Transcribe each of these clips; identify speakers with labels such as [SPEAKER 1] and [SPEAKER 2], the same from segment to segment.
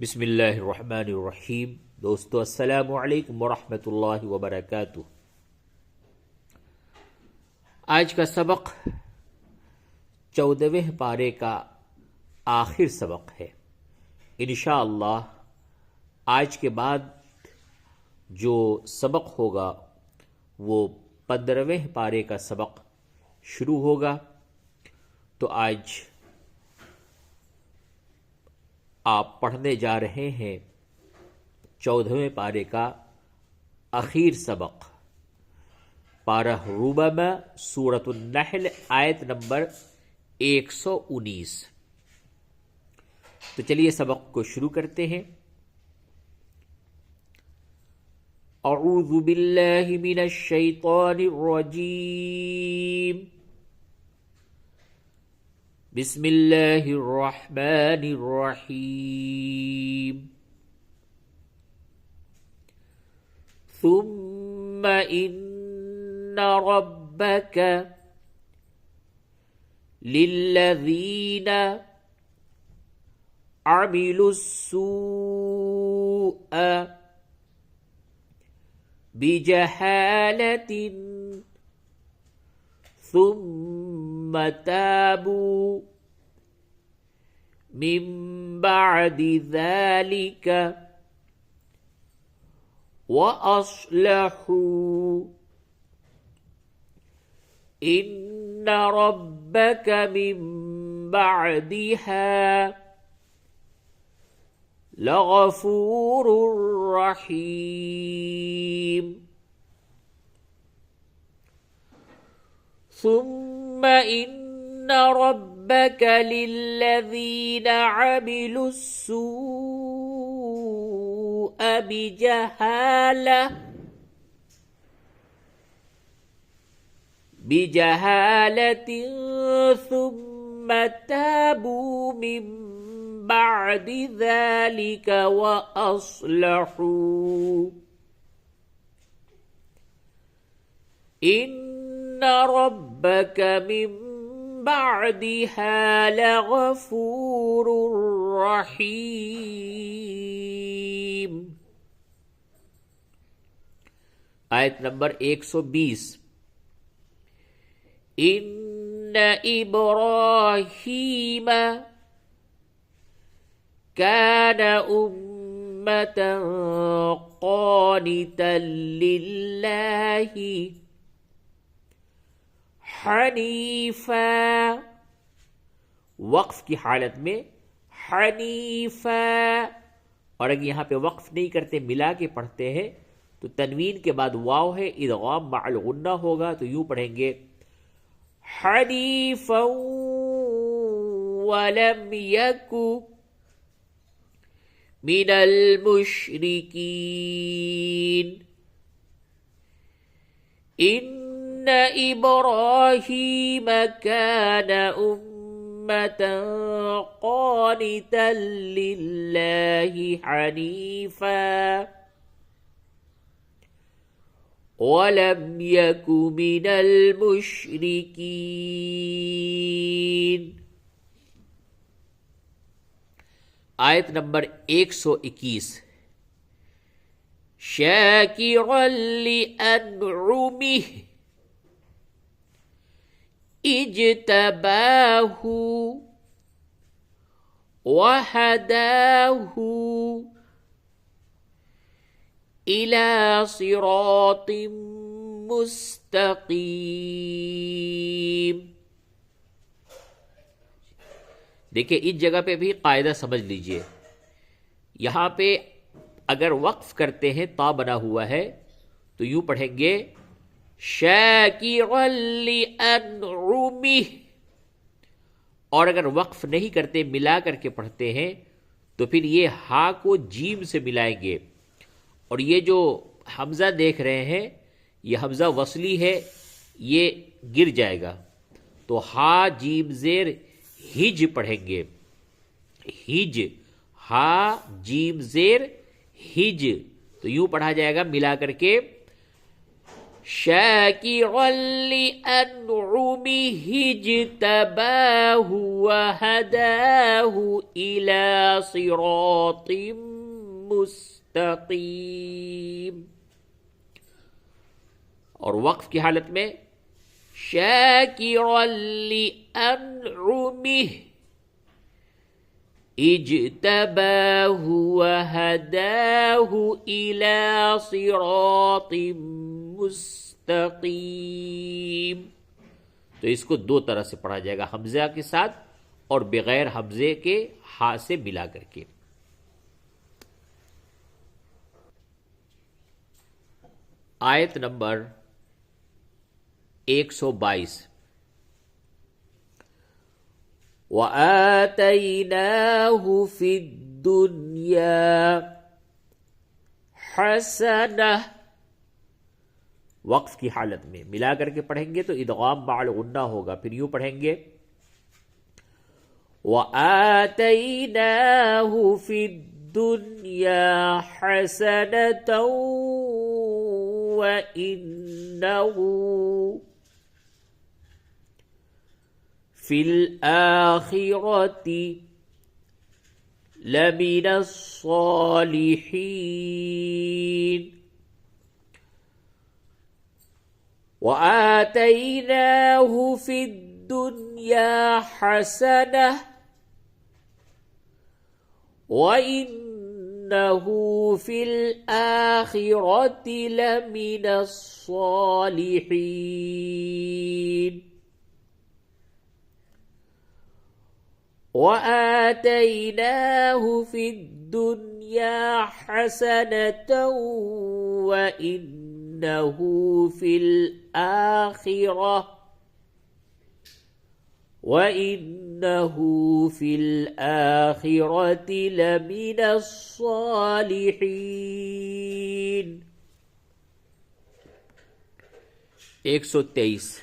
[SPEAKER 1] बिस्मिल्लाहिर्रहमानिर्रहीम। दोस्तों अस्सलामु अलैकुम वरहमतुल्लाहि वबरकातुह। आज का सबक 14वें पारे का आखिर सबक है। इंशाअल्लाह आज के बाद जो सबक होगा वो 15वें पारे का सबक शुरू होगा। तो आज आप पढ़ने जा रहे हैं 14वें पारे का आखिर सबक, पारा रुबमा सूरतुन नहल, आयत नंबर 119। तो चलिए सबक को शुरू करते हैं। अऊज़ु बिल्लाहि मिनश शैतानिर रजीम, बिस्मिल्लाहिर्रहमानिर्रहीम। सुम्म इन्न रब्बक लिल्लज़ीना अमिलुस्सूअ बिजहालतिन सुम्म ताबू मिन बअदि ज़ालिक व अस्लहू इन्न रब्बक मिन बअदिहा लगफूरुर रहीम। सुम्म इन्न रब्बक लिल्लज़ीना अमिलुस्सूअ बिजहालतिन सुम्म ताबू मिन बअदि ज़ालिक व अस्लहू इन्न रब्बक मिन बअदिहा लगफूरुर रहीम। आयत नंबर 120। इन्न इब्राहीम कान उम्मतन क़ानितन लिल्लाहि हनीफा, वक्फ की हालत में हनीफा, और अगर यहाँ पे वक्फ नहीं करते मिला के पढ़ते हैं तो तनवीन के बाद वाव है, इदगाम मअल गुन्ना होगा, तो यूं पढ़ेंगे हनीफा वलम यकु मिनल मुशरिकीन। इन्न इब्राहीम कान उम्मतन क़ानितन लिल्लाहि हनीफा वलम यकु मिनल मुशरिकीन। आयत नंबर 121। शाकिरन लिअनउमिह इज्तबाहु वहदाहु इला सिरातिम मुस्तकीम। देखिए इस जगह पे भी कायदा समझ लीजिए। यहां पे अगर वक्फ करते हैं ता बना हुआ है तो यूं पढ़ेंगे शाकिरन लिअनउमिह, और अगर वक्फ नहीं करते मिला करके पढ़ते हैं तो फिर ये हा को जीम से मिलाएंगे, और ये जो हमजा देख रहे हैं ये हमजा वसली है, ये गिर जाएगा, तो हा जीम जेर हिज पढ़ेंगे। हिज, हा जीम जेर हिज, तो यूं पढ़ा जाएगा मिला करके شاكرا لأنعمه اجتباه وهداه إلى صراط मुस्तकीम। और वक्फ की हालत में शाकिरन लिअनउमिह इज्तबाहु वहदाहु इला सिरातिम मुस्तकीम। तो इसको दो तरह से पढ़ा जाएगा, हमजा के साथ और बगैर हमजे के हा से मिला करके। आयत नंबर 122। वआतैनाहु फिद्दुन्या हसनह। वक्फ की हालत में मिला करके पढ़ेंगे तो इदगाम बाल गुन्ना होगा, फिर यूं पढ़ेंगे वआतैनाहु फिद्दुन्या हसनतौ वइन्नहु फिल आखिरति लमिनस्सालिहीन। वआतैनाहु फिद्दुन्या हसनह वइन्नहु फिल आखिरति लमिनस्सालिहीन। وآتيناه في الدنيا حسنة وإنه في الآخرة لمن الصالحين। 123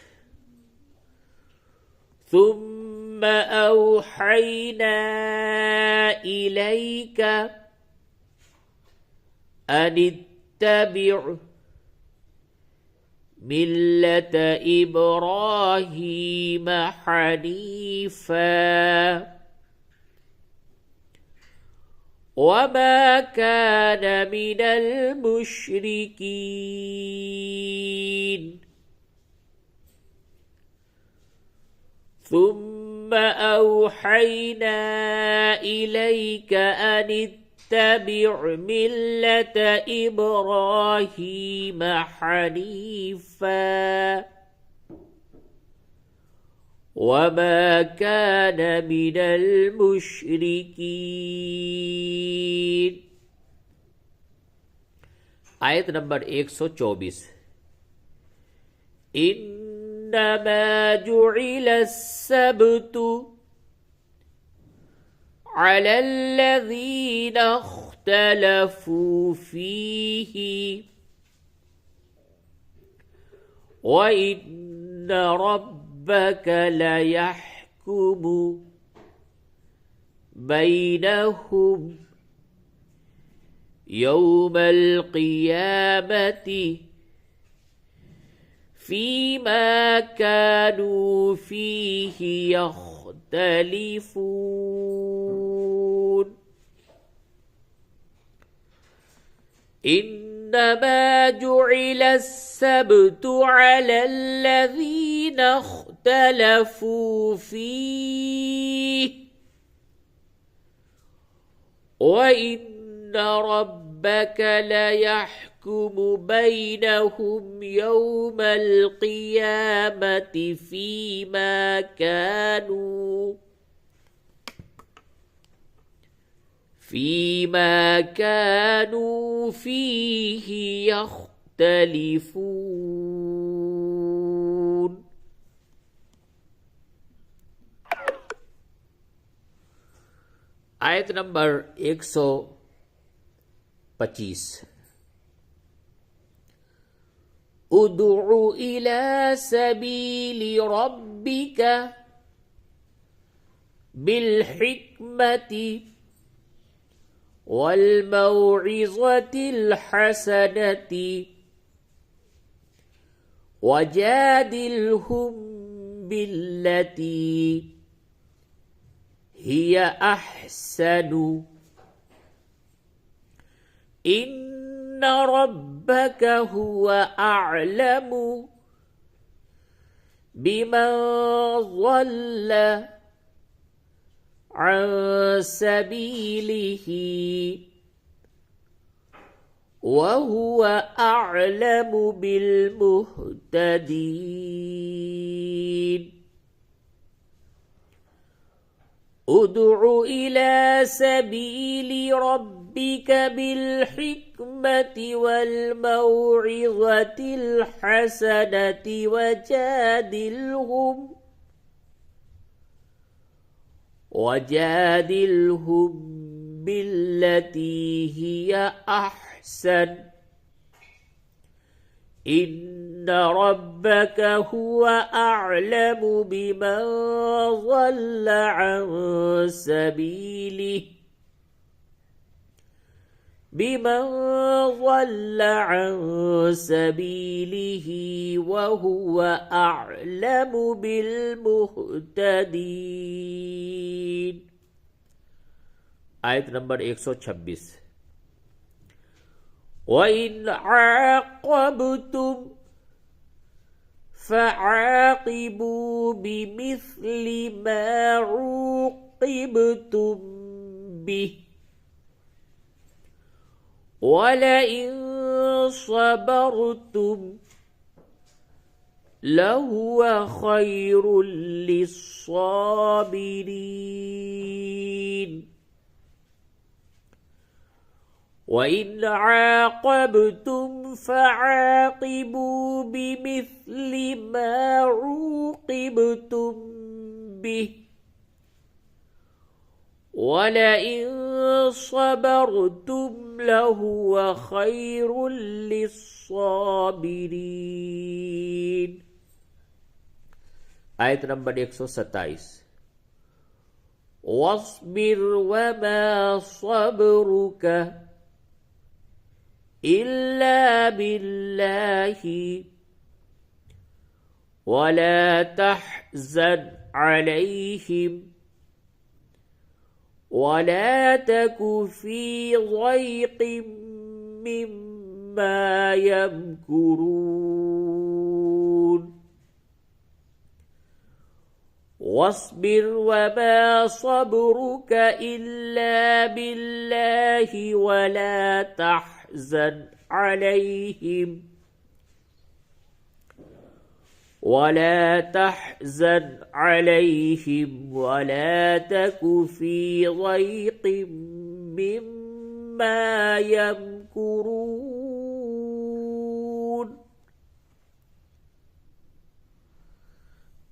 [SPEAKER 1] ثم أوحينا إليك أن اتبع ملة إبراهيم حنيفا وما كان من المشركين ثم أوحينا إليك أن اتبع ملة إبراهيم حنيفا وما كان من المشركين। आयत नंबर 124। إنما جعل السبت على الذين اختلفوا فيه وإن ربك ليحكم بينهم يوم القيامة فيما كانوا فيه يختلفون إنما جعل السبت على الذين اختلفوا فيه وإن ربك ليحكم بينهم يوم القيامة فيما كانوا فيه يختلفون। आयत नंबर 125। उदउ इला सबीली रब्बिका बिलहिकमति वल्मौइज़तिल हसनति وجادلهم بالتي هي أحسن إن ربك هو أعلم بمن ضل عن سبيله وهو أعلم بالمهتدين ادع إلى سبيل ربك بالحكمة والموعظة الحسنة وجادلهم بالتي هي أحسن إن ربك هو أعلم بمن ضل عن سبيله وهو أعلم بالمهتدين. आयत नंबर 126. وإن عاقبتم فعاقبوا بمثل ما عوقبتم به ولئن صبرتم لهو خير للصابرين. وإن عاقبتم فعاقبوا بمثل ما عوقبتم به ولئن صبرتم لهو خير للصابرين. आयत नंबर 127. واصبر وما صبرك إلا بالله ولا تحزن عليهم ولا تك في ضيق مما يمكرون. واصبر وما صبرك إلا بالله ولا تحزن عليهم ولا تك في ضيق مما يمكرون.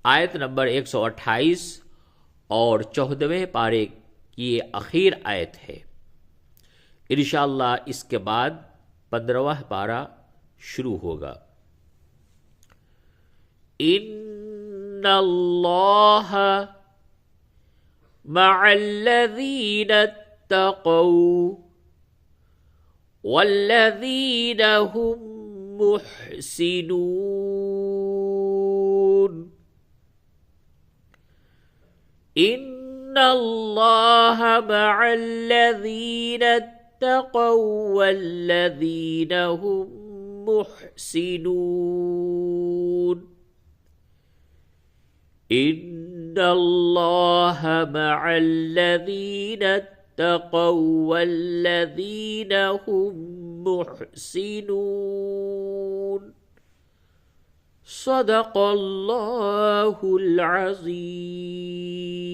[SPEAKER 1] आयत नंबर 128 और 14वें पारे की ये आखिर आयत है। इंशाअल्लाह इसके बाद 15वां पारा शुरू होगा। इन्नल्लाह मअल्लज़ीना तक़ौ वल्लज़ीना हुम मुहसिनून। इन्नल्लाह मअल्लज़ीना तक़ौ वल्लज़ीना हुम मुहसिनून। इन्नल्लाह मअल्लज़ीना तक़ौ वल्लज़ीना हुम मुहसिनून। सदक़ल्लाहुल अज़ीम।